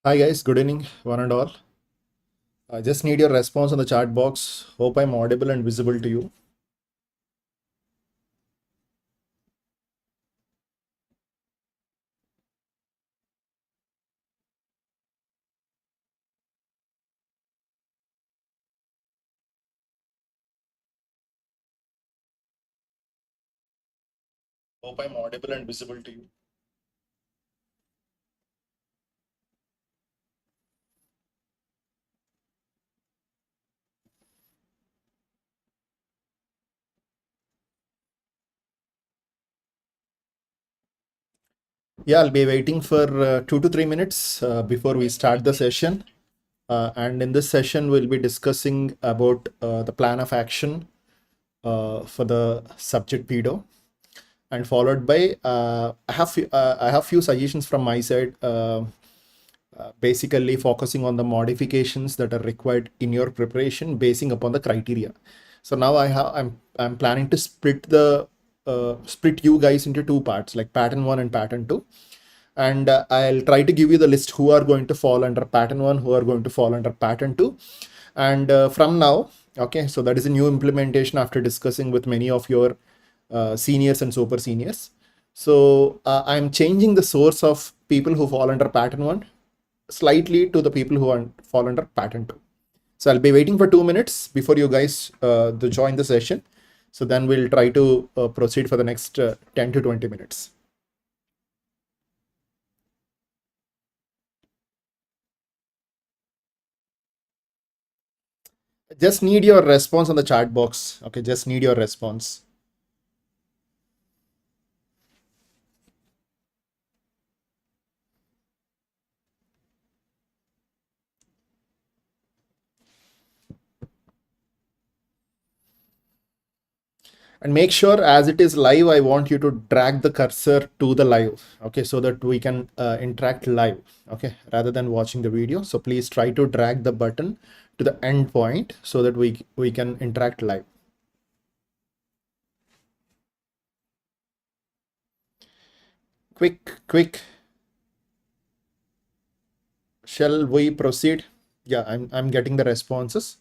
Hi guys, good evening, one and all. I just need your response on the chat box. Hope I'm audible and visible to you. Hope I'm audible and visible to you. Yeah, I'll be waiting for 2 to 3 minutes before we start the session. And in this session, we'll be discussing about the plan of action for the subject pedo, and followed by I have few suggestions from my side. Basically focusing on the modifications that are required in your preparation basing upon the criteria. So now I'm planning to split you guys into two parts, like pattern 1 and pattern 2, and I'll try to give you the list who are going to fall under pattern 1, who are going to fall under pattern 2. And from now, okay, so that is a new implementation after discussing with many of your seniors and super seniors. So I'm changing the source of people who fall under pattern 1 slightly to the people who fall under pattern 2. So I'll be waiting for 2 minutes before you guys to join the session. So then we'll try to proceed for the next 10 to 20 minutes. Just need your response on the chat box. Okay, just need your response. And make sure, as it is live, I want you to drag the cursor to the live, okay, so that we can interact live, okay, rather than watching the video. So please try to drag the button to the end point so that we can interact live. Quick. Shall we proceed? Yeah, I'm getting the responses.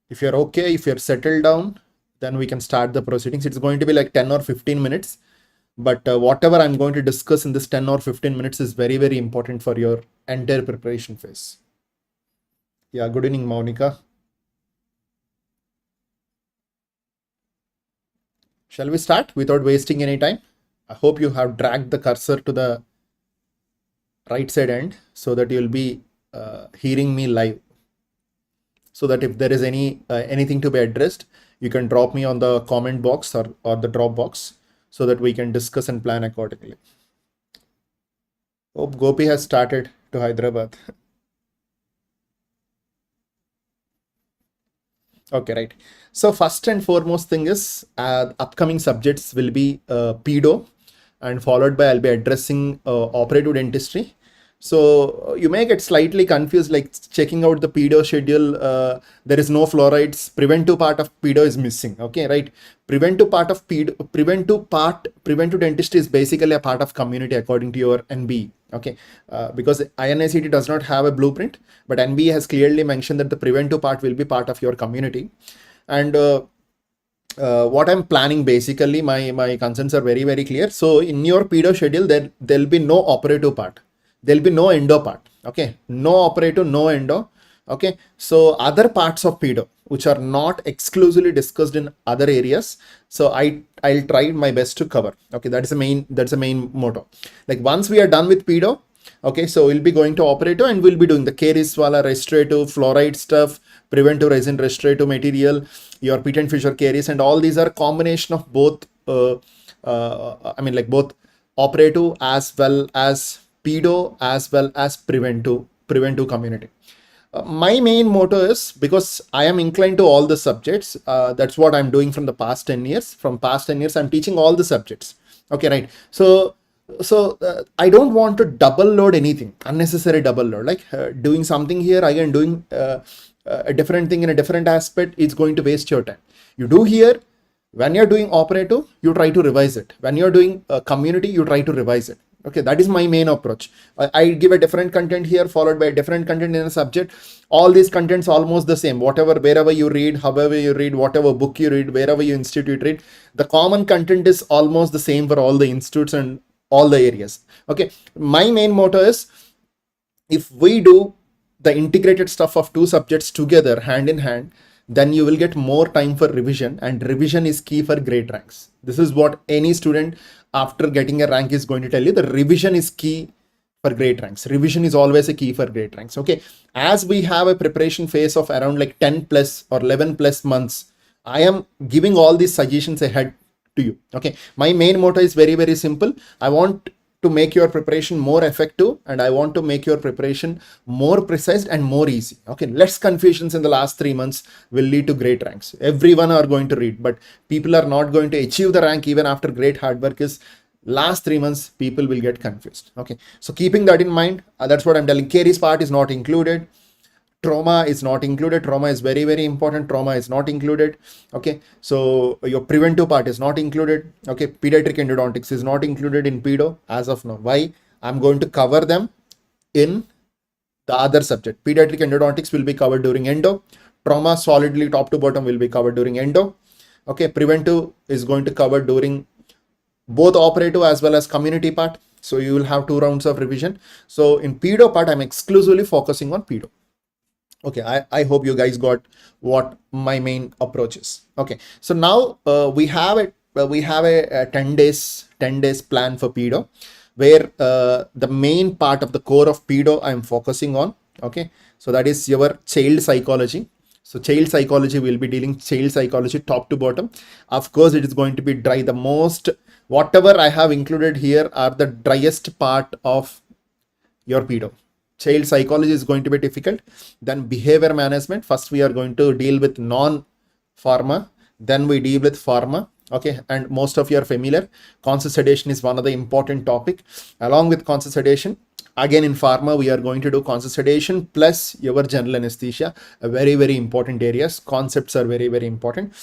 If you're okay, if you're settled down, then we can start the proceedings. It's going to be like 10 or 15 minutes. But whatever I'm going to discuss in this 10 or 15 minutes is very, very important for your entire preparation phase. Yeah, good evening, Monica. Shall we start without wasting any time? I hope you have dragged the cursor to the right side end so that you'll be hearing me live. So that if there is anything to be addressed, you can drop me on the comment box or the drop box so that we can discuss and plan accordingly. Hope Gopi has started to Hyderabad. Okay, right. So first and foremost thing is upcoming subjects will be pedo, and followed by I'll be addressing operative dentistry. So you may get slightly confused, like checking out the pedo schedule. There is no fluorides. Preventive part of pedo is missing. Okay, right. Preventive dentistry is basically a part of community according to your NB. Okay, because INICT does not have a blueprint, but NB has clearly mentioned that the preventive part will be part of your community. And what I'm planning, basically, my concerns are very, very clear. So in your pedo schedule, there'll be no operative part. There'll be no endo part. Okay, no operative, no endo. Okay, so other parts of pedo which are not exclusively discussed in other areas, so I'll try my best to cover. Okay, that's the main motto. Like once we are done with pedo, okay, so we'll be going to operative and we'll be doing the caries wala restorative, fluoride stuff, preventive resin restorative material, your pit and fissure caries, and all these are combination of both I mean, like both operative as well as pedo as well as preventive community. My main motto is, because I am inclined to all the subjects, that's what I'm doing from the past 10 years. From past 10 years, I'm teaching all the subjects. Okay, right. So I don't want to double load anything, unnecessary double load, like doing something here, again doing a different thing in a different aspect. It's going to waste your time. You do here, when you're doing operative, you try to revise it. When you're doing community, you try to revise it. Okay, that is my main approach. I give a different content here followed by a different content in a subject. All these contents almost the same. Wherever you read, however you read, whatever book you read, wherever you institute read, the common content is almost the same for all the institutes and all the areas. Okay, my main motto is, if we do the integrated stuff of two subjects together hand in hand, then you will get more time for revision, and revision is key for great ranks. This is what any student after getting a rank is going to tell you. The revision is key for great ranks. Revision is always a key for great ranks. Okay, as we have a preparation phase of around like 10 plus or 11 plus months, I am giving all these suggestions ahead to you. Okay, my main motto is very, very simple. I want to make your preparation more effective, and I want to make your preparation more precise and more easy. Okay, less confusions in the last 3 months will lead to great ranks. Everyone are going to read, but people are not going to achieve the rank even after great hard work. Is last 3 months people will get confused. Okay, so keeping that in mind, that's what I'm telling. Caries part is not included. Trauma is not included. Trauma is very, very important. Trauma is not included. Okay, so your preventive part is not included. Okay, pediatric endodontics is not included in pedo as of now. Why? I'm going to cover them in the other subject. Pediatric endodontics will be covered during endo. Trauma solidly top to bottom will be covered during endo. Okay, preventive is going to cover during both operative as well as community part. So you will have 2 rounds of revision. So in pedo part, I'm exclusively focusing on pedo. Okay, I hope you guys got what my main approach is. Okay, so now we have a 10 days plan for pedo, where the main part of the core of pedo I'm focusing on. Okay, so that is your child psychology. So child psychology will be dealing child psychology top to bottom. Of course, it is going to be dry. The most, whatever I have included here are the driest part of your pedo. Child psychology is going to be difficult. Then behavior management. First, we are going to deal with non-pharma. Then we deal with pharma. Okay, and most of you are familiar. Conscious sedation is one of the important topic. Along with conscious sedation, again in pharma, we are going to do conscious sedation plus your general anesthesia. A very, very important areas. Concepts are very, very important.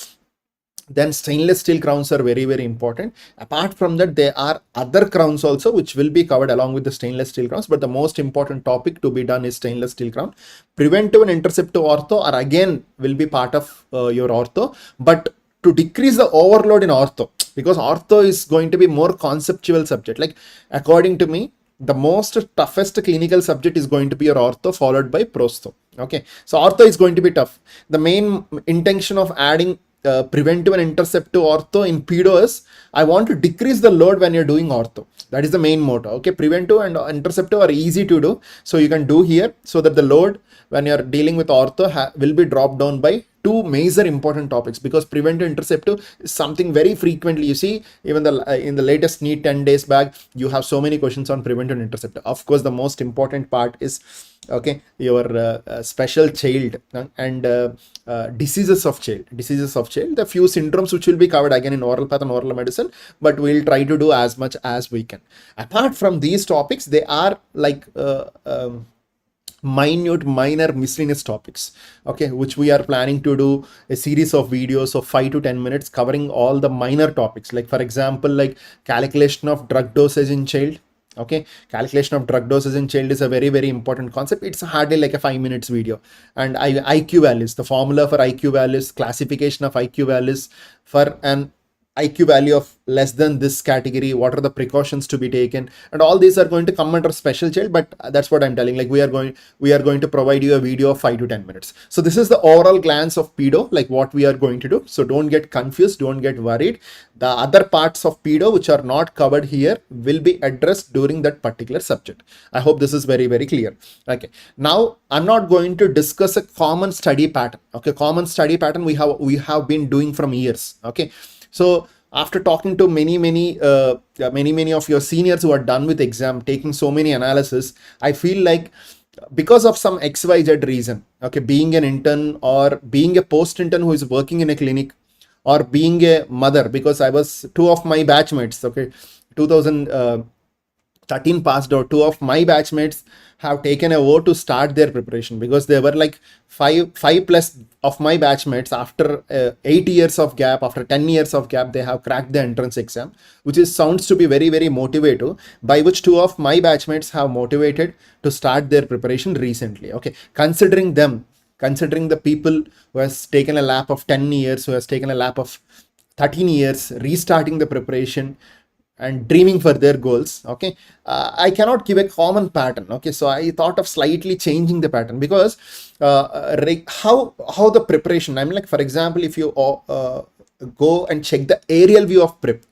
Then stainless steel crowns are very, very important. Apart from that, there are other crowns also which will be covered along with the stainless steel crowns, but the most important topic to be done is stainless steel crown. Preventive and interceptive ortho are again will be part of your ortho, but to decrease the overload in ortho, because ortho is going to be more conceptual subject. Like according to me, the most toughest clinical subject is going to be your ortho, followed by prostho. Okay, so ortho is going to be tough. The main intention of adding preventive and interceptive ortho in pedo is, I want to decrease the load when you're doing ortho. That is the main motto. Okay, preventive and interceptive are easy to do, so you can do here, so that the load when you're dealing with ortho will be dropped down by 2 major important topics, because preventive interceptive is something very frequently you see. Even in the latest Neet 10 days back, you have so many questions on preventive and interceptive. Of course, the most important part is, okay, your special child and diseases of child. The few syndromes which will be covered again in oral path and oral medicine, but we'll try to do as much as we can. Apart from these topics, they are like minor miscellaneous topics, okay, which we are planning to do a series of videos of 5 to 10 minutes covering all the minor topics. Like for example, like calculation of drug dosage in child. Okay, calculation of drug doses in child is a very, very important concept. It's hardly like a 5 minutes video. And IQ values, the formula for IQ values, classification of IQ values for an IQ value of less than this category, what are the precautions to be taken, and all these are going to come under special child. But that's what I'm telling, like we are going to provide you a video of 5 to 10 minutes. So this is the overall glance of pedo, like what we are going to do. So don't get confused, don't get worried. The other parts of pedo which are not covered here will be addressed during that particular subject. I hope this is very, very clear. Okay, now I'm not going to discuss a common study pattern. Okay, common study pattern we have been doing from years. Okay, so after talking to many of your seniors who are done with exam, taking so many analysis, I feel like because of some XYZ reason, okay, being an intern or being a post intern who is working in a clinic, or being a mother, because I was 2 of my batchmates, okay, 2013 passed out, 2 of my batchmates have taken a vote to start their preparation, because there were like five plus of my batchmates after 8 years of gap, after 10 years of gap, they have cracked the entrance exam, which is sounds to be very, very motivative, by which two of my batchmates have motivated to start their preparation recently. Okay, considering them, considering the people who has taken a lap of 10 years, who has taken a lap of 13 years, restarting the preparation and dreaming for their goals. Okay, I cannot give a common pattern. Okay, so I thought of slightly changing the pattern, because how the preparation, I mean, like, for example, if you go and check the aerial view of prep.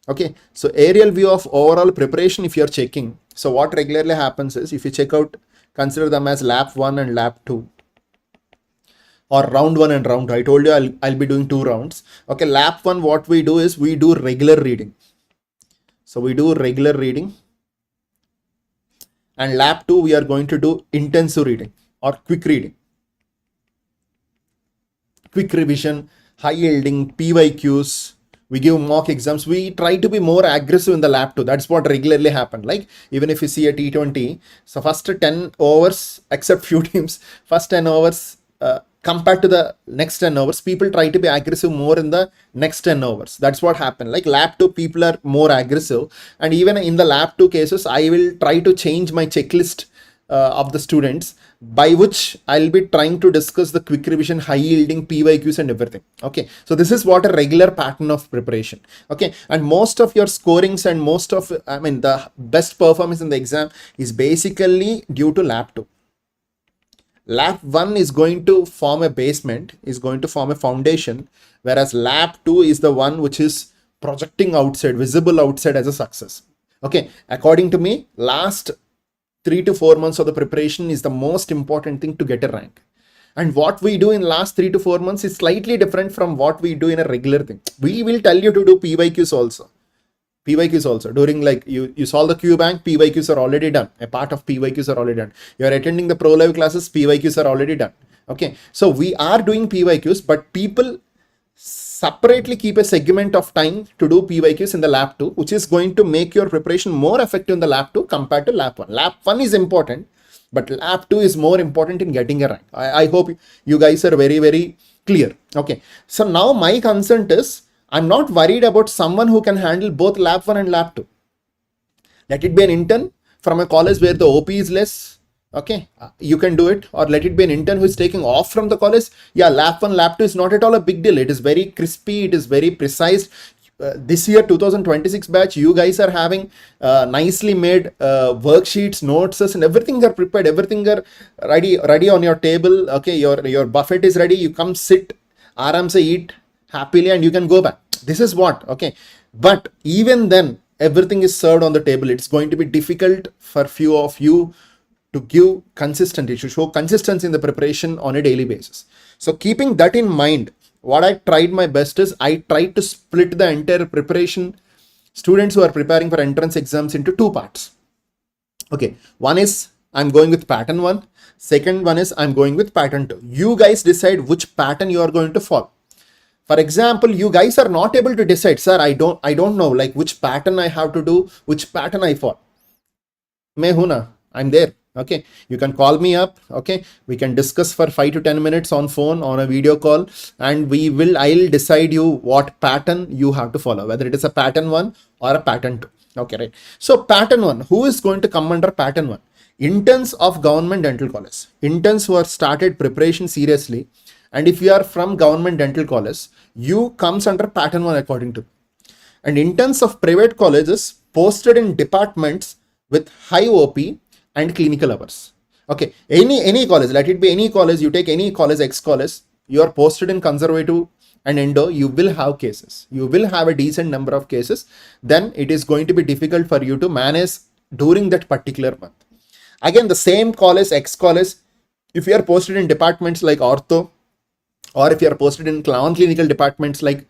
Okay, so aerial view of overall preparation, if you're checking, so what regularly happens is, if you check out, consider them as lap 1 and lap 2, or round 1 and round 2. I told you I'll be doing 2 rounds. Okay, lap 1, what we do is we do regular reading. So we do regular reading, and lap 2 we are going to do intensive reading or quick reading, quick revision, high yielding, PYQs. We give mock exams. We try to be more aggressive in the lap 2. That's what regularly happen. Like, even if you see a T20, so first 10 overs, except few teams, first 10 overs, compared to the next 10 overs, people try to be aggressive more in the next 10 overs. That's what happened. Like, lap 2 people are more aggressive, and even in the lap 2 cases, I will try to change my checklist of the students, by which I'll be trying to discuss the quick revision, high yielding, PYQs and everything. Okay, so this is what a regular pattern of preparation. Okay, and most of your scorings and most of, I mean, the best performance in the exam is basically due to lap 2. Lap 1 is going to form a basement, is going to form a foundation, whereas lap 2 is the one which is projecting outside, visible outside as a success. Okay, according to me, last 3 to 4 months of the preparation is the most important thing to get a rank. And what we do in last 3 to 4 months is slightly different from what we do in a regular thing. We will tell you to do PYQs also. PYQs also during, like, you solve the Q bank, PYQs are already done. A part of PYQs are already done. You are attending the pro live classes, PYQs are already done. Okay, so we are doing PYQs, but people separately keep a segment of time to do PYQs in the lap 2, which is going to make your preparation more effective in the lap 2 compared to lap 1. Lap 1 is important, but lap 2 is more important in getting a rank. I hope you guys are very, very clear. Okay, so now my concern is, I'm not worried about someone who can handle both lap 1 and lap 2. Let it be an intern from a college where the OP is less. Okay, you can do it. Or let it be an intern who is taking off from the college. Yeah, lap 1, lap 2 is not at all a big deal. It is very crispy. It is very precise. This year 2026 batch, you guys are having nicely made worksheets, notes, and everything are prepared. Everything are ready on your table. Okay, your buffet is ready. You come sit, aram se eat happily, and you can go back. This is what, okay, but even then everything is served on the table. It's going to be difficult for few of you to give consistency, to show consistency in the preparation on a daily basis. So keeping that in mind, what I tried my best is, I tried to split the entire preparation, students who are preparing for entrance exams, into 2 parts. Okay, one is I'm going with pattern 1, second one is I'm going with pattern 2. You guys decide which pattern you are going to follow. For example, you guys are not able to decide, sir, I don't know, like, which pattern I have to do, which pattern I follow. Main hu na, I'm there. Okay, you can call me up. Okay, we can discuss for 5 to 10 minutes on phone, on a video call, and I'll decide you what pattern you have to follow, whether it is a pattern 1 or a pattern 2. Okay, right. So pattern 1, who is going to come under pattern 1? Interns of government dental college, interns who are started preparation seriously. And if you are from government dental college, you comes under pattern 1 according to. And interns of private colleges posted in departments with high OP and clinical hours. Okay, any college, let it be any college, you take any college, X college, you are posted in conservative and endo, you will have cases. You will have a decent number of cases. Then it is going to be difficult for you to manage during that particular month. Again, the same college, X college, if you are posted in departments like ortho, or if you are posted in non-clinical departments like,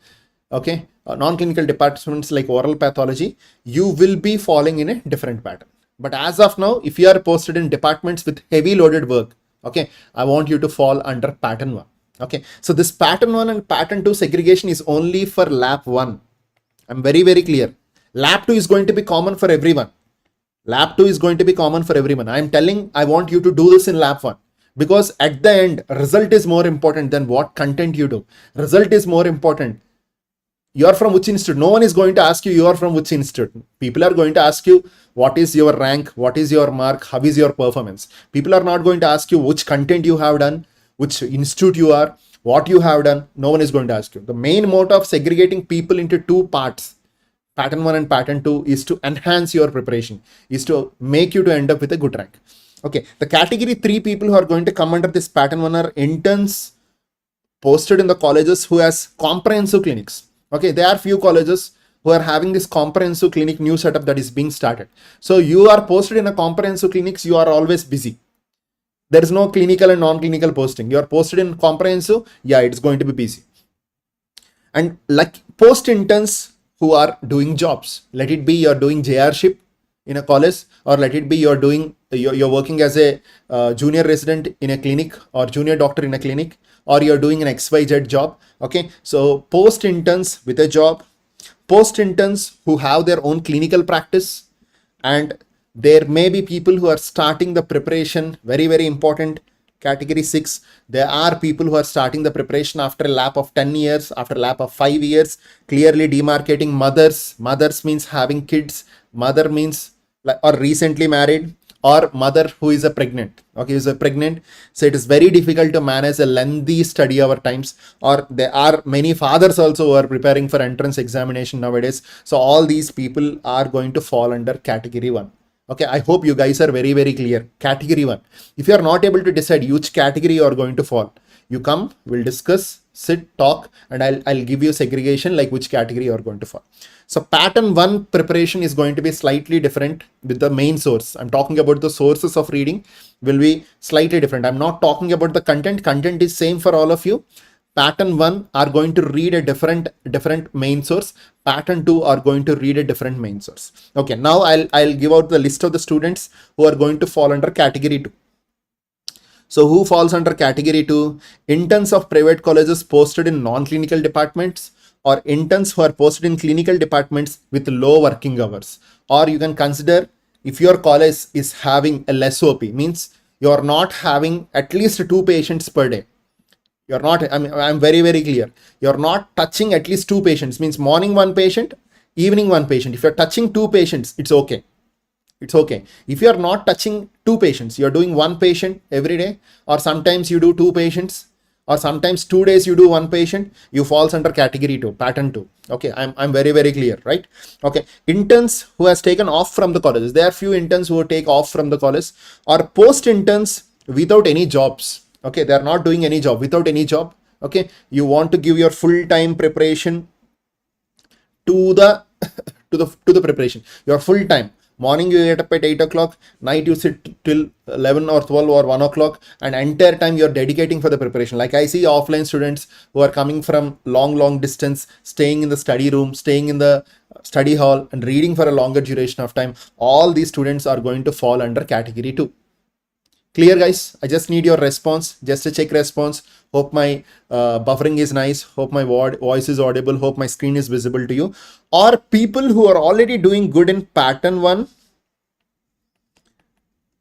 okay, non-clinical departments like oral pathology, you will be falling in a different pattern. But as of now, if you are posted in departments with heavy loaded work, okay, I want you to fall under pattern 1. Okay, so this pattern 1 and pattern 2 segregation is only for lap 1. I'm very, very clear. Lap 2 is going to be common for everyone. Lab 2 is going to be common for everyone. I am telling, I want you to do this in lab 1, because at the end, result is more important than what content you do. Result is more important. You are from which institute? No one is going to ask you are from which institute. People are going to ask you what is your rank, what is your mark, how is your performance. People are not going to ask you which content you have done, which institute you are, what you have done. No one is going to ask you. The main motto of segregating people into two parts, pattern 1 and pattern 2, is to enhance your preparation, is to make you to end up with a good rank. Okay, the category 3 people who are going to come under this pattern 1 are interns posted in the colleges who has comprehensive clinics. Okay, there are few colleges who are having this comprehensive clinic new setup that is being started. So you are posted in a comprehensive clinics, you are always busy. There is no clinical and non-clinical posting. You are posted in comprehensive, yeah, it's going to be busy. And like post interns who are doing jobs, let it be you're doing JR-ship in a college, or let it be you're working as a junior resident in a clinic, or junior doctor in a clinic, or you're doing an XYZ job. Okay, so post interns with a job, post interns who have their own clinical practice, and there may be people who are starting the preparation. Very, very important. Category 6, there are people who are starting the preparation after a lap of 10 years, after a lap of 5 years, clearly demarcating mothers. Mothers means having kids. Mother means or recently married, or mother who is a pregnant. Okay, is a pregnant. So it is very difficult to manage a lengthy study hour times, or there are many fathers also who are preparing for entrance examination nowadays. So all these people are going to fall under category 1. Okay, I hope you guys are very, very clear. Category 1. If you are not able to decide which category you are going to fall, you come, we'll discuss, sit, talk, and I'll give you segregation like which category you are going to fall. So pattern 1 preparation is going to be slightly different with the main source. I'm talking about the sources of reading will be slightly different. I'm not talking about the content. Content is same for all of you. Pattern 1 are going to read a different main source. Pattern 2 are going to read a different main source. Okay, now I'll give out the list of the students who are going to fall under category 2. So who falls under category 2? Interns of private colleges posted in non-clinical departments, or interns who are posted in clinical departments with low working hours. Or you can consider if your college is having a less OP, means you're not having at least 2 patients per day. You're not, I'm very, very clear. You're not touching at least 2 patients, means morning 1 patient, evening 1 patient. If you're touching 2 patients, it's okay. It's okay. If you're not touching 2 patients, you're doing 1 patient every day, or sometimes you do 2 patients, or sometimes 2 days you do 1 patient, you falls under category 2, pattern 2. Okay, I'm very, very clear, right? Okay, interns who has taken off from the colleges. There are few interns who take off from the college, or post interns without any jobs. Okay, they are not doing any job, without any job. Okay, you want to give your full-time preparation to the to the preparation. Your full time. Morning you get up at 8 o'clock, night you sit till 11 or 12 or 1 o'clock, and entire time you're dedicating for the preparation. Like I see offline students who are coming from long distance, staying in the study room, staying in the study hall and reading for a longer duration of time. All these students are going to fall under category 2. Clear guys? I just need your response, just a check response. Hope my buffering is nice. Hope my voice is audible. Hope my screen is visible to you. Or people who are already doing good in pattern 1,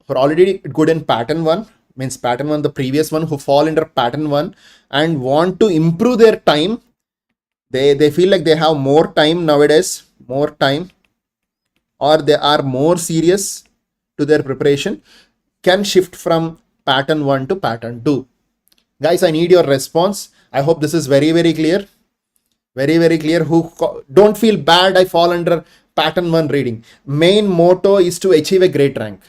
who are already good in pattern 1, means pattern 1, the previous one, who fall under pattern 1 and want to improve their time. They feel like they have more time nowadays, more time, or they are more serious to their preparation, can shift from pattern 1 to pattern 2. Guys, I need your response. I hope this is very, very clear. Very, very clear. Who don't feel bad, I fall under pattern 1 reading. Main motto is to achieve a great rank.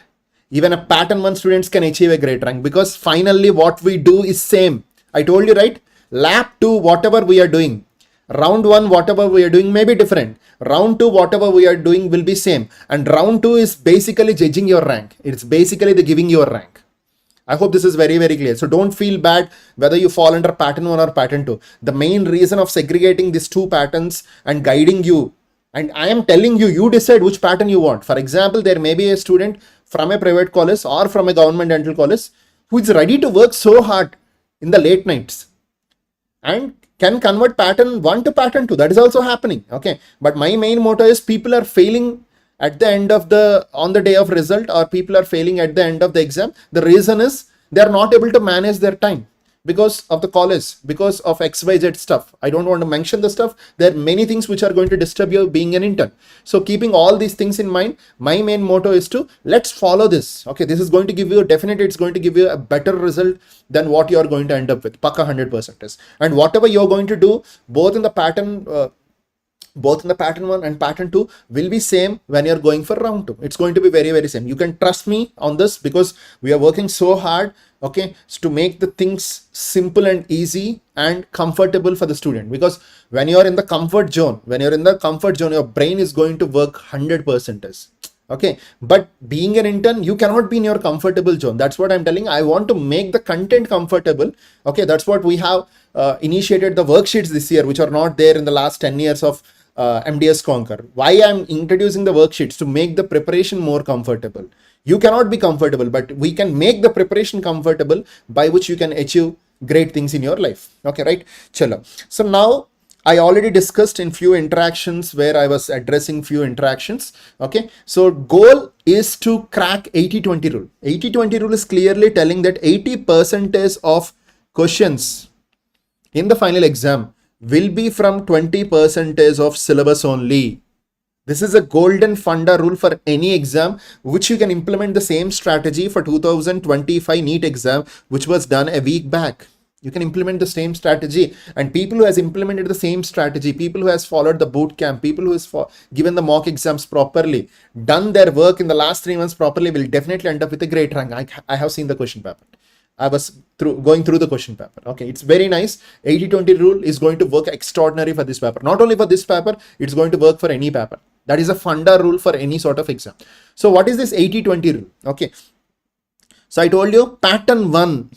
Even a pattern 1 students can achieve a great rank, because finally what we do is same. I told you, right? Lap 2, whatever we are doing. Round 1, whatever we are doing may be different. Round 2, whatever we are doing will be same. And round 2 is basically judging your rank. It's basically the giving your rank. I hope this is very, very clear. So don't feel bad whether you fall under pattern 1 or pattern 2. The main reason of segregating these 2 patterns and guiding you, and I am telling you, you decide which pattern you want. For example, there may be a student from a private college or from a government dental college who is ready to work so hard in the late nights and can convert pattern 1 to pattern 2. That is also happening. Okay. But my main motto is people are failing at the end of on the day of result, or people are failing at the end of the exam, the reason is they are not able to manage their time because of the college, because of XYZ stuff. I don't want to mention the stuff. There are many things which are going to disturb you being an intern. So keeping all these things in mind, my main motto is to let's follow this. Okay, this is going to give you definitely, it's going to give you a better result than what you are going to end up with. Paka 100% is. And whatever you're going to do, both in the pattern, both in the pattern 1 and pattern 2 will be same when you're going for round 2. It's going to be very, very same. You can trust me on this because we are working so hard, okay, to make the things simple and easy and comfortable for the student. Because when you're in the comfort zone, your brain is going to work 100%. Okay, but being an intern, you cannot be in your comfortable zone. That's what I'm telling. I want to make the content comfortable. Okay, that's what we have initiated the worksheets this year, which are not there in the last 10 years of MDS Conquer. Why I'm introducing the worksheets? To make the preparation more comfortable. You cannot be comfortable, but we can make the preparation comfortable, by which you can achieve great things in your life. Okay, right? Chalo. So now I already discussed in few interactions where I was addressing few interactions. Okay, so goal is to crack 80-20 rule. 80-20 rule is clearly telling that 80% of questions in the final exam will be from 20% of syllabus only. This is a golden funda rule for any exam, which you can implement the same strategy for 2025 Neet exam, which was done a week back. You can implement the same strategy, and people who has implemented the same strategy, people who has followed the boot camp, people who has given the mock exams properly, done their work in the last 3 months properly, will definitely end up with a great rank. I have seen the question paper. I was going through the question paper. Okay, it's very nice. 80-20 rule is going to work extraordinary for this paper. Not only for this paper, it's going to work for any paper. That is a funda rule for any sort of exam. So what is this 80-20 rule? Okay, so I told you pattern 1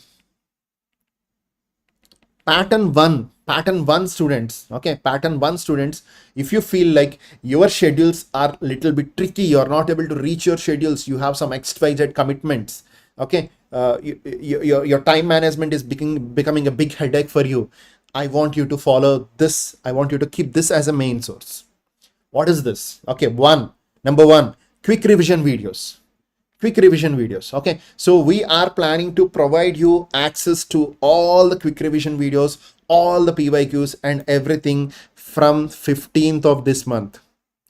students. Okay, pattern 1 students, if you feel like your schedules are little bit tricky, you're not able to reach your schedules, you have some XYZ commitments, okay, your time management is becoming a big headache for you, I want you to follow this. I want you to keep this as a main source. What is this? Okay, number one, quick revision videos. Okay, so we are planning to provide you access to all the quick revision videos, all the PYQs and everything from 15th of this month.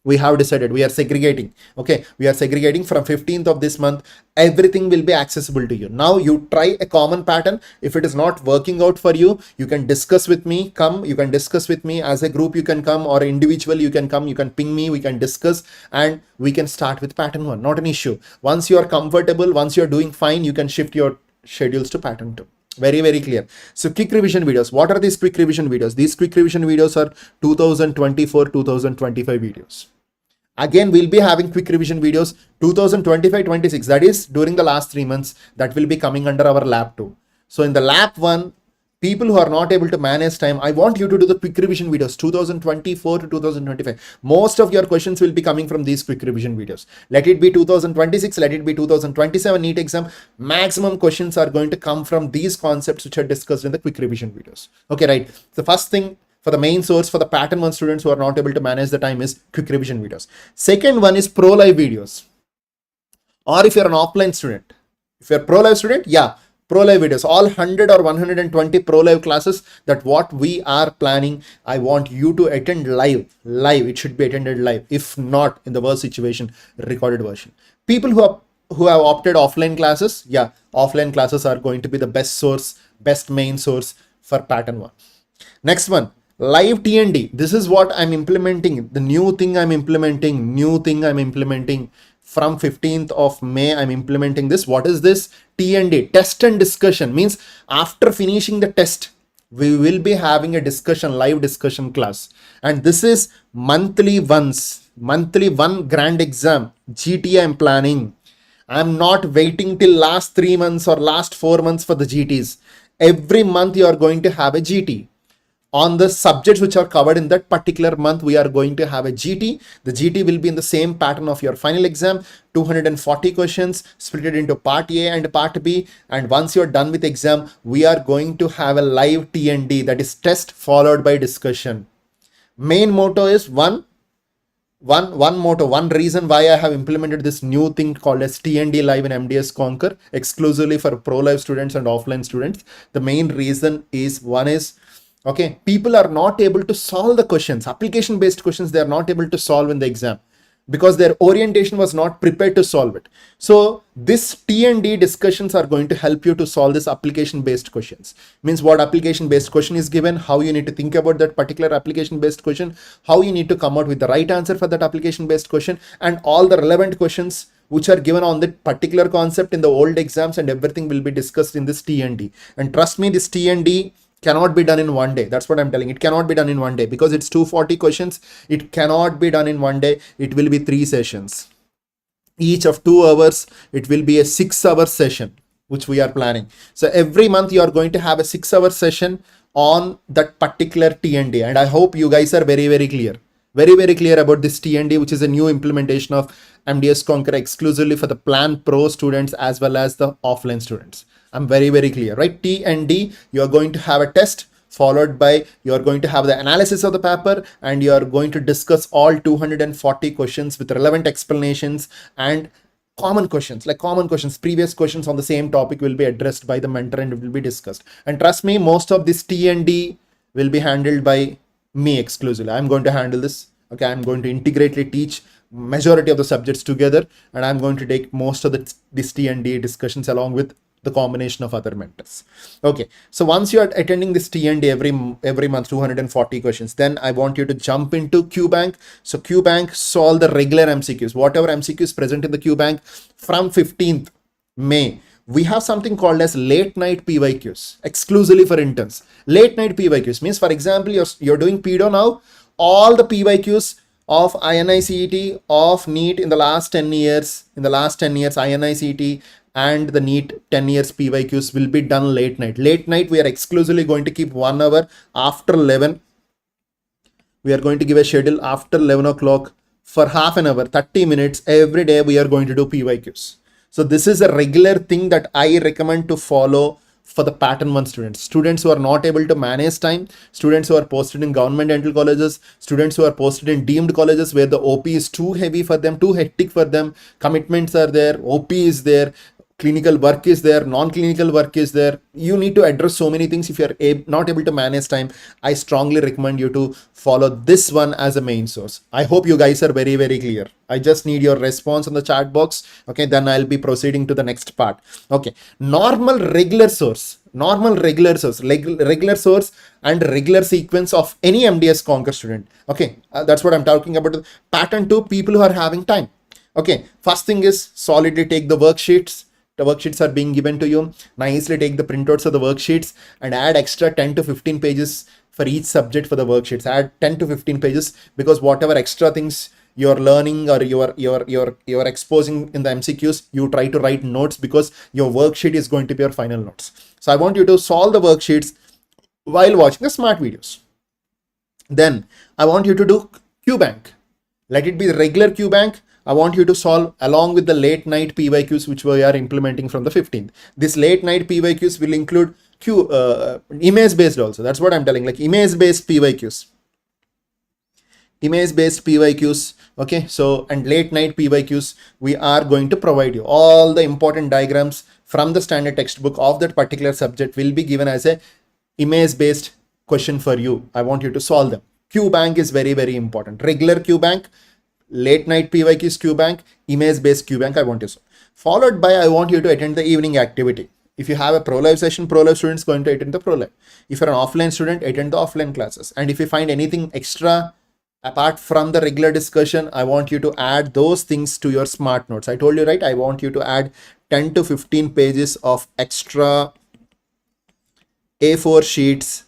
We have decided we are segregating. Okay, we are segregating from 15th of this month. Everything will be accessible to you. Now you try a common pattern. If it is not working out for you, you can discuss with me. You can discuss with me as a group. You can come, or individual you can come. You can ping me. We can discuss and we can start with pattern 1. Not an issue. Once you are comfortable, once you are doing fine, you can shift your schedules to pattern 2. Very, very clear. So quick revision videos. What are these quick revision videos? These quick revision videos are 2024-2025 videos. Again, we'll be having quick revision videos 2025-26. That is during the last 3 months. That will be coming under our lab 2. So in the lab 1, people who are not able to manage time, I want you to do the quick revision videos 2024 to 2025. Most of your questions will be coming from these quick revision videos. Let it be 2026, let it be 2027 NEET exam. Maximum questions are going to come from these concepts which are discussed in the quick revision videos. Okay, right. The first thing for the main source for the pattern 1 students who are not able to manage the time is quick revision videos. Second one is pro live videos. Or if you're an offline student, if you're a pro live student, yeah, pro live videos, all 100 or 120 pro live classes that what we are planning, I want you to attend live. It should be attended live. If not, in the worst situation, recorded version. People who have opted offline classes, yeah, offline classes are going to be the best source, best main source for pattern 1. Next one, live T&D. This is what I'm implementing. The new thing I'm implementing from 15th of May. I'm implementing this. What is this? T&D, test and discussion. Means after finishing the test, we will be having a discussion, live discussion class. And this is monthly one grand exam. GT I'm planning. I'm not waiting till last 3 months or last 4 months for the GTs. Every month you are going to have a GT. On the subjects which are covered in that particular month, we are going to have a GT. The GT will be in the same pattern of your final exam, 240 questions, split it into part A and part B. And once you're done with exam, we are going to have a live T&D, that is test followed by discussion. Main motto is 1, one motto, one reason why I have implemented this new thing called as TND Live in MDS Conquer exclusively for pro live students and offline students. The main reason is, one is, okay, people are not able to solve the questions, application based questions, they are not able to solve in the exam because their orientation was not prepared to solve it. So this T&D discussions are going to help you to solve this application based questions. Means what application based question is given, how you need to think about that particular application based question, how you need to come out with the right answer for that application based question, and all the relevant questions which are given on that particular concept in the old exams, and everything will be discussed in this T&D. And trust me, this T&D cannot be done in one day. That's what I'm telling. It cannot be done in one day because it's 240 questions. It cannot be done in one day. It will be 3 sessions. Each of 2 hours, it will be a 6-hour session, which we are planning. So every month you are going to have a 6-hour session on that particular T&D. And I hope you guys are very, very clear. Very clear about this T&D, which is a new implementation of MDS Conquer exclusively for the Plan Pro students as well as the offline students. I'm very clear, right? T&D, you are going to have a test, followed by you are going to have the analysis of the paper, and you are going to discuss all 240 questions with relevant explanations and common questions, previous questions on the same topic will be addressed by the mentor and it will be discussed. And trust me, most of this T&D will be handled by me exclusively. I'm going to handle this. Okay, I'm going to integrately teach majority of the subjects together, and I'm going to take most of this T&D discussions along with the combination of other mentors. Okay, so once you are attending this T&D every month, 240 questions, then I want you to jump into QBank. So QBank, solve the regular MCQs, whatever MCQs present in the QBank from 15th May. We have something called as late night PYQs exclusively for interns. Late night PYQs means, for example, you're doing pedo now, all the PYQs of INICET, of Neet in the last 10 years, INICET and the Neet 10 years PYQs will be done late night. Late night, we are exclusively going to keep 1 hour after 11. We are going to give a schedule after 11 o'clock for half an hour, 30 minutes every day. We are going to do PYQs. So this is a regular thing that I recommend to follow for the pattern 1 students who are not able to manage time, students who are posted in government dental colleges, students who are posted in deemed colleges where the OP is too heavy for them, too hectic for them, commitments are there, OP is there, clinical work is there, non-clinical work is there. You need to address so many things. If you're not able to manage time, I strongly recommend you to follow this one as a main source. I hope you guys are very clear. I just need your response on the chat box. Okay, then I'll be proceeding to the next part. Okay, normal regular source and regular sequence of any MDS Conquer student. Okay, that's what I'm talking about. Pattern 2, people who are having time. Okay, first thing is solidly take the worksheets. The worksheets are being given to you. Nicely take the printouts of the worksheets and add extra 10 to 15 pages for each subject for the worksheets. Add 10 to 15 pages because whatever extra things you're learning or you're exposing in the MCQs, you try to write notes because your worksheet is going to be your final notes. So I want you to solve the worksheets while watching the smart videos. Then I want you to do QBank. Let it be the regular QBank. I want you to solve along with the late night PYQs, which we are implementing from the 15th. This late night PYQs will include image based also. That's what I'm telling, like image based PYQs. Okay, so and late night PYQs, we are going to provide you all the important diagrams from the standard textbook of that particular subject will be given as a image based question for you. I want you to solve them. QBank is very important. Regular QBank, late night PYQs QBank, image based QBank I want you to solve. Followed by I want you to attend the evening activity. If you have a pro live session, pro live students going to attend the pro live. If you're an offline student, attend the offline classes. And if you find anything extra apart from the regular discussion, I want you to add those things to your smart notes. I told you, right? I want you to add 10 to 15 pages of extra A4 sheets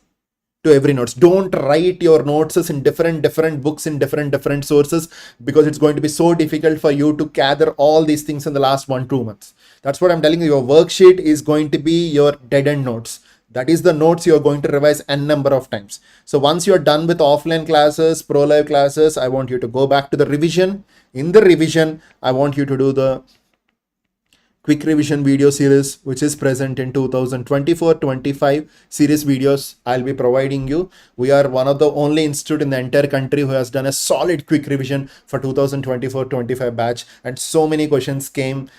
to every notes. Don't write your notes in different books in different sources, because it's going to be so difficult for you to gather all these things in the last 1-2 months. That's what I'm telling you. Your worksheet is going to be your dead end notes. That is the notes you're going to revise n number of times. So once you're done with offline classes, pro live classes, I want you to go back to the revision. In the revision, I want you to do the quick revision video series, which is present in 2024-25 series videos I'll be providing you. We are one of the only institute in the entire country who has done a solid quick revision for 2024-25 batch, and so many questions came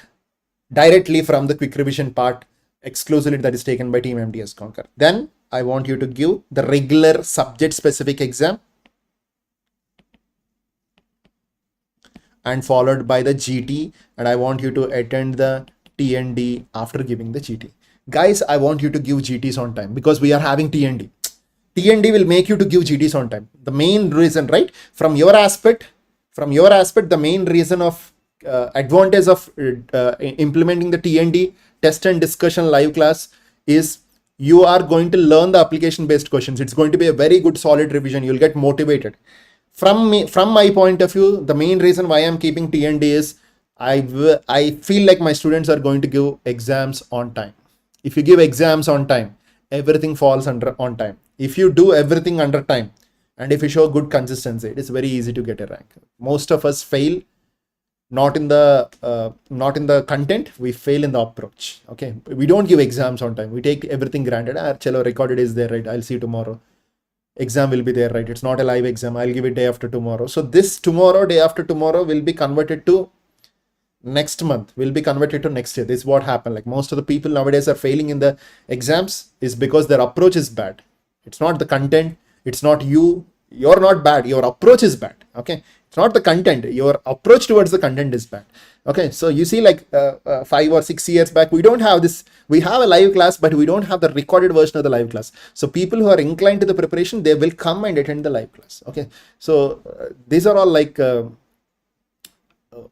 directly from the quick revision part exclusively that is taken by Team MDS Conquer. Then I want you to give the regular subject specific exam and followed by the GT, and I want you to attend the TND after giving the GT. Guys, I want you to give GTs on time because we are having TND. TND will make you to give GTs on time. The main reason, right? From your aspect, the main reason of advantage of implementing the TND test and discussion live class is you are going to learn the application based questions. It's going to be a very good solid revision. You'll get motivated. From my point of view, the main reason why I'm keeping TND is I feel like my students are going to give exams on time. If you give exams on time, everything falls under on time. If you do everything under time, and if you show good consistency, it is very easy to get a rank. Most of us fail not in the content, we fail in the approach. Okay, we don't give exams on time. We take everything granted. Chalo, recorded is there, right? I'll see you tomorrow. Exam will be there, right? It's not a live exam. I'll give it day after tomorrow. So this tomorrow, day after tomorrow will be converted to next month, will be converted to next year. This is what happened. Like most of the people nowadays are failing in the exams is because their approach is bad. It's not the content. It's not you. You're not bad. Your approach is bad. Okay. It's not the content. Your approach towards the content is bad. Okay. So you see, like 5 or 6 years back, we don't have this. We have a live class, but we don't have the recorded version of the live class. So people who are inclined to the preparation, they will come and attend the live class. Okay. So these are all like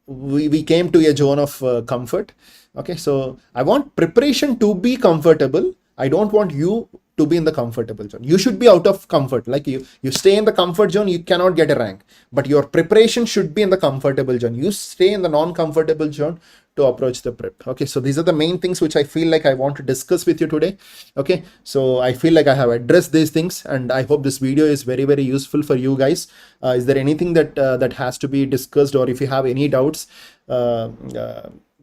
we came to a zone of comfort. Okay. So I want preparation to be comfortable. I don't want you to be in the comfortable zone. You should be out of comfort. Like you stay in the comfort zone, you cannot get a rank. But your preparation should be in the comfortable zone. You stay in the non-comfortable zone to approach the prep. Okay, so these are the main things which I feel like I want to discuss with you today. Okay, so I feel like I have addressed these things, and I hope this video is very, very useful for you guys. Is there anything that that has to be discussed, or if you have any doubts,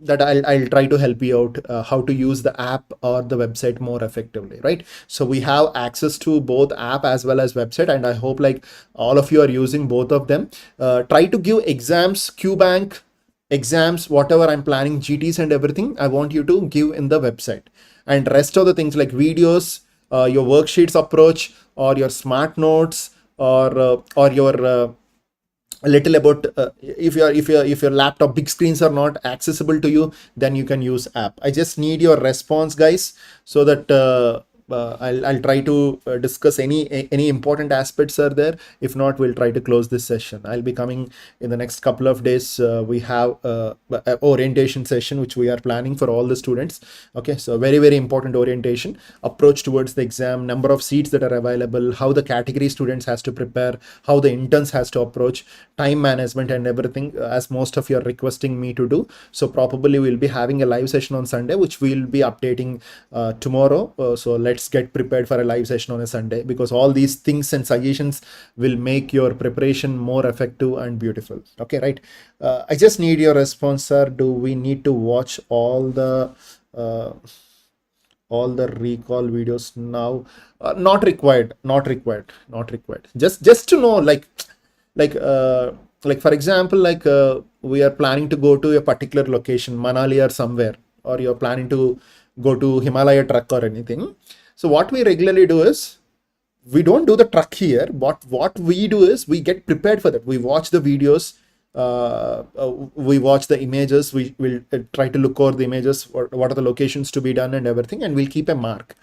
that I'll try to help you out how to use the app or the website more effectively, right? So we have access to both app as well as website, and I hope like all of you are using both of them. Try to give exams, QBank exams, whatever I'm planning, GTs and everything, I want you to give in the website. And rest of the things like videos, your worksheets approach, or your smart notes, or your a little about if your laptop big screens are not accessible to you, then you can use app. I just need your response, guys, so that I'll try to discuss any important aspects are there. If not, we'll try to close this session. I'll be coming in the next couple of days. We have a orientation session which we are planning for all the students. Okay, so very, very important orientation approach towards the exam, number of seats that are available, how the category students has to prepare, how the interns has to approach, time management and everything, as most of you are requesting me to do. So probably we'll be having a live session on Sunday, which we'll be updating tomorrow. So let's get prepared for a live session on a Sunday, because all these things and suggestions will make your preparation more effective and beautiful. Okay, right? I just need your response, sir. Do we need to watch all the recall videos now? Not required. Just to know, like for example, like we are planning to go to a particular location, Manali or somewhere, or you're planning to go to Himalaya truck or anything. So what we regularly do is, we don't do the truck here. What we do is we get prepared for that. We watch the videos, we watch the images, we will try to look over the images, what are the locations to be done and everything, and we'll keep a mark.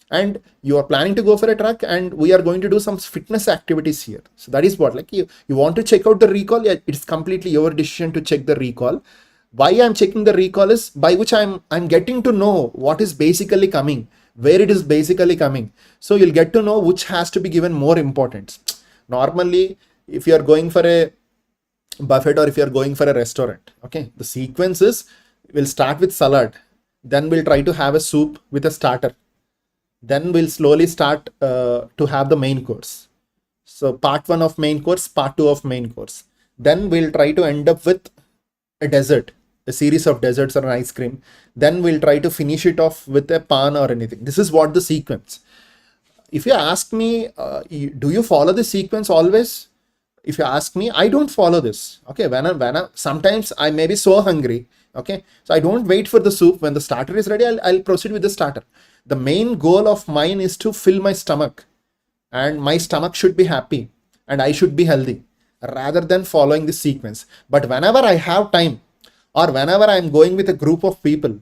And you are planning to go for a truck, and we are going to do some fitness activities here. So that is what, like you want to check out the recall. Yeah, it's completely your decision to check the recall. Why I'm checking the recall is by which I'm getting to know what is basically coming, where it is basically coming. So you'll get to know which has to be given more importance. Normally, if you are going for a buffet or if you are going for a restaurant, okay, the sequence is we'll start with salad, then we'll try to have a soup with a starter, then we'll slowly start to have the main course. So part 1 of main course, part 2 of main course, then we'll try to end up with a dessert. a series of desserts or an ice cream. Then we'll try to finish it off with a pan or anything. This is what the sequence. If you ask me, do you follow the sequence always? If you ask me, I don't follow this. Okay, sometimes I may be so hungry. Okay, so I don't wait for the soup. When the starter is ready, I'll proceed with the starter. The main goal of mine is to fill my stomach, and my stomach should be happy, and I should be healthy, rather than following this sequence. But whenever I have time, or whenever I'm going with a group of people,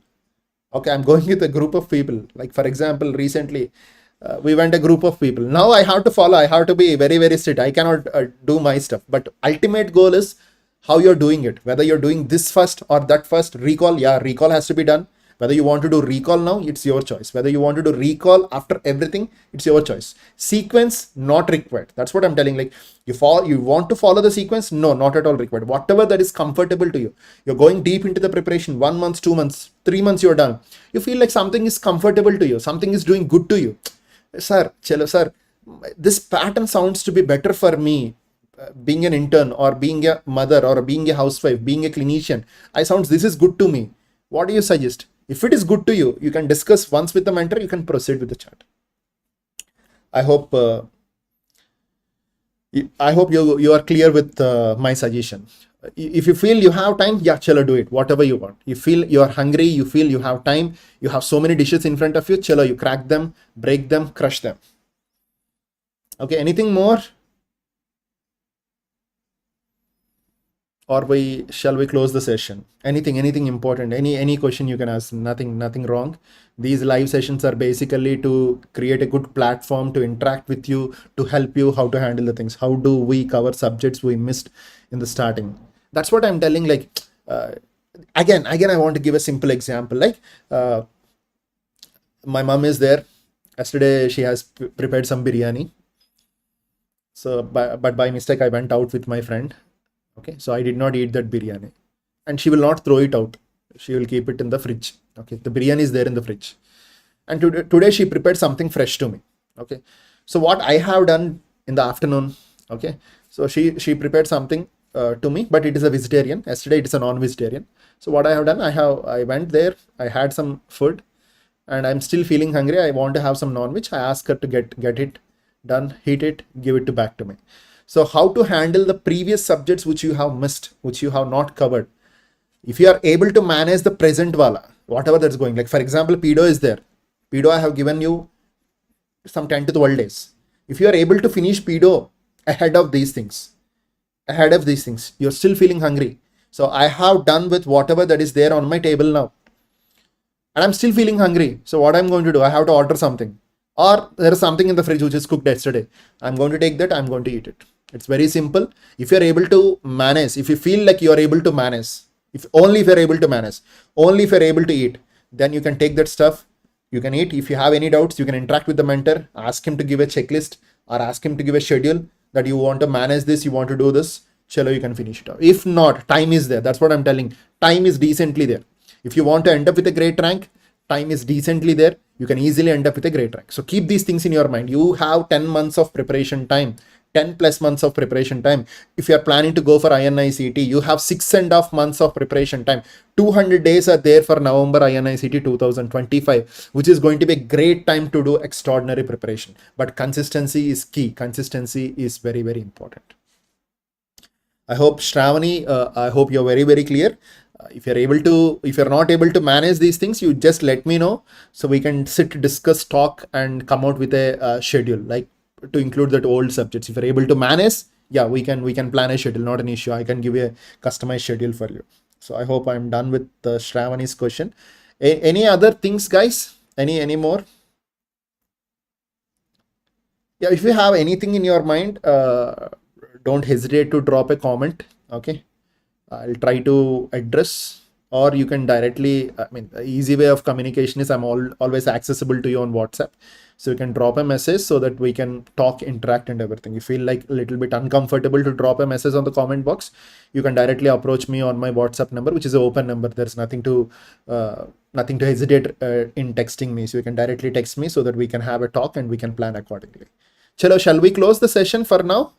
okay, I'm going with a group of people. Like for example, recently we went a group of people. Now I have to follow. I have to be very, very strict. I cannot do my stuff. But ultimate goal is how you're doing it. Whether you're doing this first or that first. Recall, yeah, recall has to be done. Whether you want to do recall now, it's your choice. Whether you want to do recall after everything, it's your choice. Sequence not required. That's what I'm telling. Like you want to follow the sequence? No, not at all required. Whatever that is comfortable to you. You're going deep into the preparation. 1 month, 2 months, 3 months, you're done. You feel like something is comfortable to you. Something is doing good to you. Sir, chalo, sir, this pattern sounds to be better for me. Being an intern or being a mother or being a housewife, being a clinician, this is good to me. What do you suggest? If it is good to you, you can discuss once with the mentor, you can proceed with the chart. I hope you are clear with my suggestion. If you feel you have time, yeah, chalo, do it, whatever you want. You feel you are hungry, you feel you have time, you have so many dishes in front of you, chalo, you crack them, break them, crush them. Okay, anything more? Or shall we close the session? Anything important, any question you can ask. Nothing wrong. These live sessions are basically to create a good platform to interact with you, to help you how to handle the things. How do we cover subjects we missed in the starting? That's what I'm telling. Like again, I want to give a simple example. Like my mom is there. Yesterday she has prepared some biryani. So but by mistake I went out with my friend. Okay, so I did not eat that biryani, and she will not throw it out. She will keep it in the fridge. Okay, the biryani is there in the fridge, and today she prepared something fresh to me. Okay, so what I have done in the afternoon. Okay, so she prepared something to me, but it is a vegetarian. Yesterday it is a non-vegetarian. So what I have done, I went there, I had some food, and I'm still feeling hungry. I want to have some non-veg. I asked her to get it done, heat it, give it back to me. So how to handle the previous subjects which you have missed, which you have not covered. If you are able to manage the present wala, whatever that's going, like for example, pedo is there. Pedo I have given you some 10 to 12 days. If you are able to finish pedo ahead of these things, you're still feeling hungry. So I have done with whatever that is there on my table now. And I'm still feeling hungry. So what I'm going to do, I have to order something. Or there is something in the fridge which is cooked yesterday. I'm going to take that, I'm going to eat it. It's very simple. If you're able to manage, if you feel like you're able to manage, only if you're able to eat, then you can take that stuff, you can eat. If you have any doubts, you can interact with the mentor, ask him to give a checklist or ask him to give a schedule that you want to manage this, you want to do this, chalo, you can finish it off. If not, time is there. That's what I'm telling. Time is decently there. If you want to end up with a great rank, time is decently there. You can easily end up with a great rank. So keep these things in your mind. You have 10 months of preparation time. 10 plus months of preparation time. If you are planning to go for Inicet, you have 6.5 months of preparation time. 200 days are there for November Inicet 2025, which is going to be a great time to do extraordinary preparation. But consistency is key. Consistency is very, very important. I hope Shravani, I hope you're very, very clear. If you're not able to manage these things, you just let me know so we can sit, discuss, talk, and come out with a schedule, like to include that old subjects. If you're able to manage, yeah, we can plan a schedule, not an issue. I can give you a customized schedule for you. So I hope I'm done with Shravani's question. Any other things, guys? Any more? Yeah, if you have anything in your mind, don't hesitate to drop a comment. Okay, I'll try to address, or you can directly, the easy way of communication is I'm always accessible to you on WhatsApp. So you can drop a message so that we can talk, interact, and everything. You feel like a little bit uncomfortable to drop a message on the comment box, you can directly approach me on my WhatsApp number, which is an open number. There's nothing to hesitate in texting me. So you can directly text me so that we can have a talk and we can plan accordingly. Chalo, shall we close the session for now?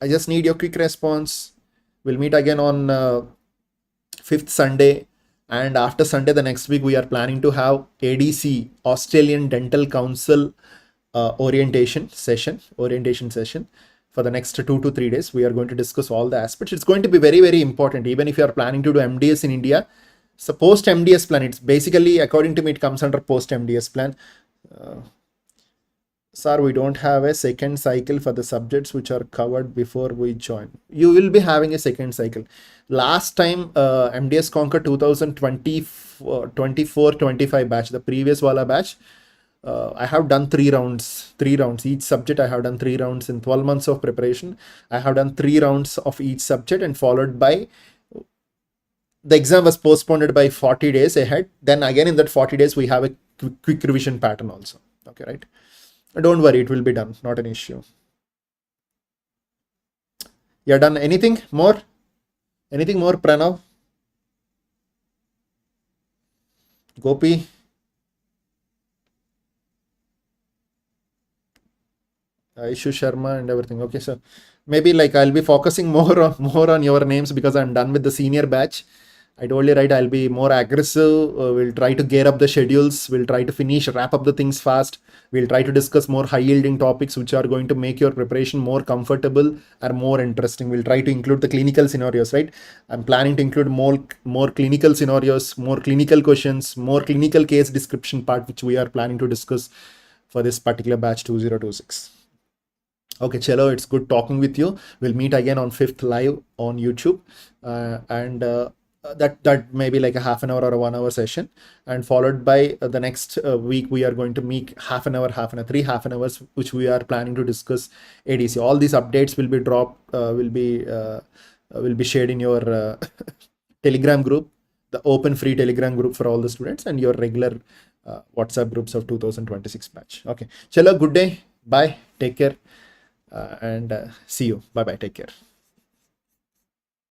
I just need your quick response. We'll meet again on 5th Sunday, and after Sunday the next week we are planning to have ADC, Australian Dental Council orientation session for the next 2 to 3 days. We are going to discuss all the aspects. It's going to be very, very important. Even if you are planning to do MDS in India, it's a post MDS plan. It's basically, according to me, it comes under post MDS plan. Sir, we don't have a second cycle for the subjects which are covered before we join. You will be having a second cycle. Last time, MDS Conquer 2020, 24-25 batch, the previous Wala batch, I have done 3 rounds. Each subject I have done 3 rounds in 12 months of preparation. I have done 3 rounds of each subject, and followed by the exam was postponed by 40 days ahead. Then again in that 40 days we have a quick revision pattern also. Okay, right? Don't worry, it will be done. Not an issue. You done anything more? Anything more, Pranav? Gopi? Aishu Sharma and everything. Okay, so maybe like I'll be focusing more on your names because I'm done with the senior batch. I told you, right, I'll be more aggressive. We'll try to gear up the schedules. We'll try to wrap up the things fast. We'll try to discuss more high yielding topics which are going to make your preparation more comfortable and more interesting. We'll try to include the clinical scenarios, right? I'm planning to include more clinical scenarios, more clinical questions, more clinical case description part, which we are planning to discuss for this particular batch 2026. Okay, Chelo, it's good talking with you. We'll meet again on 5th live on YouTube, and that may be like a half an hour or a 1 hour session, and followed by the next week we are going to meet half an hour, 3 half an hours, which we are planning to discuss ADC. All these updates will be dropped, will be shared in your Telegram group, the open free Telegram group for all the students, and your regular WhatsApp groups of 2026 batch. Okay, Chalo, good day, bye, take care, and see you. Bye bye, take care.